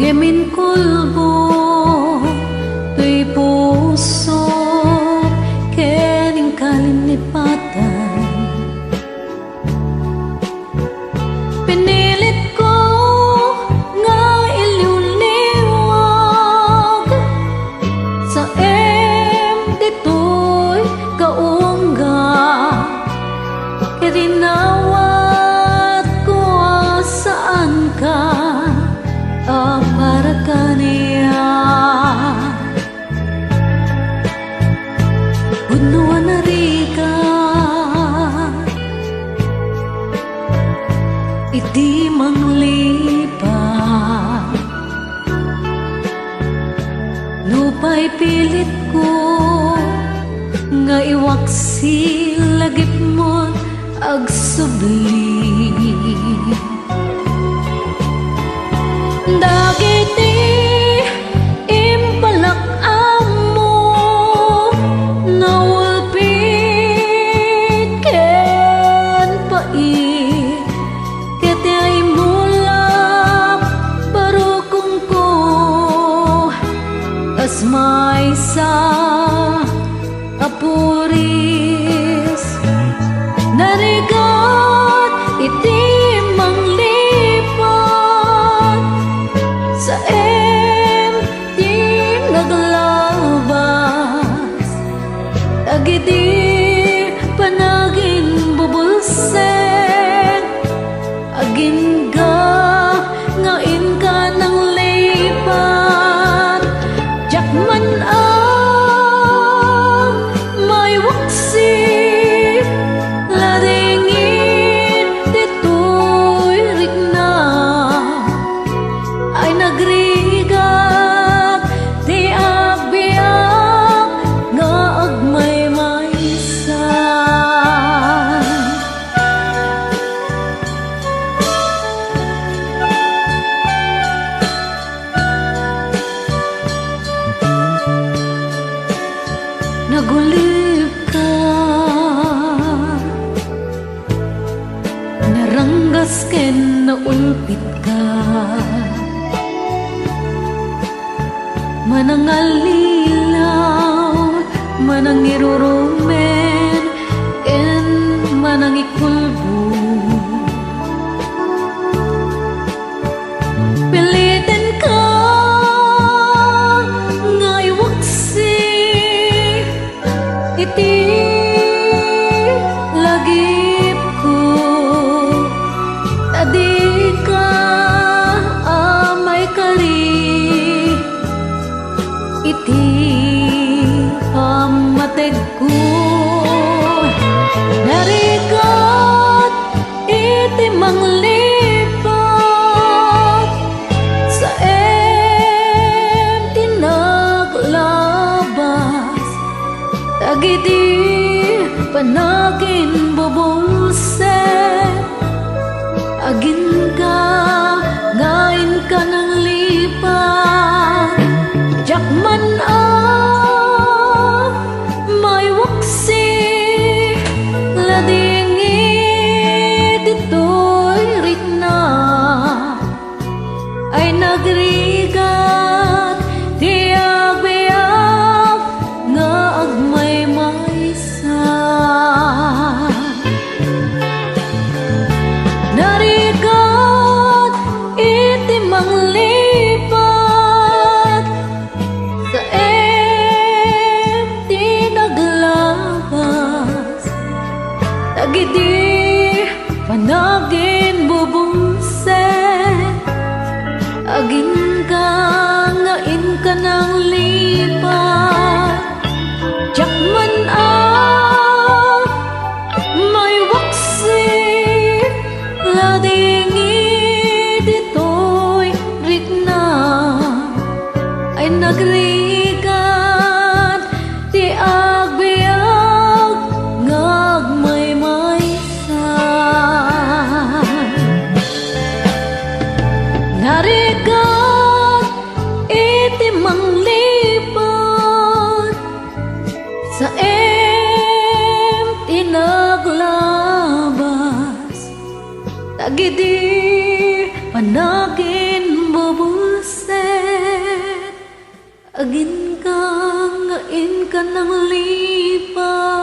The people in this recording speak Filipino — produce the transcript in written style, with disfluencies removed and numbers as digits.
Ngemin kulbo tuy puso kening kalinipatan. Pinilit ko nga iliw-liwag sa dito'y kaungga. Kirinawat ko saan ka para kaniya. Unuan na rika iti manglipa lupay pilit ko nga iwaksi lagip mo agsubli. Dagiti impalak amo nawalpit ken pait ket ay mulak barukong ko as maysa apuris narigat iti sa di naglabas agidi panagin bubulsen agin ga ngain ka ng lipat jakman ang may waksi ladingin dito'y rigna ay nagrigag di agbiag nga agmay maysan. Nagulib ka naranggas ken naulpit ka manangalilaw manangirurumen en manangikulbo pilitin ka nga iwaksi iti lagip ko adi ka amay kali iti pamateg ko narigat iti manglipat sa tinaglabas agiti panagin bubulse agin ka ng lipa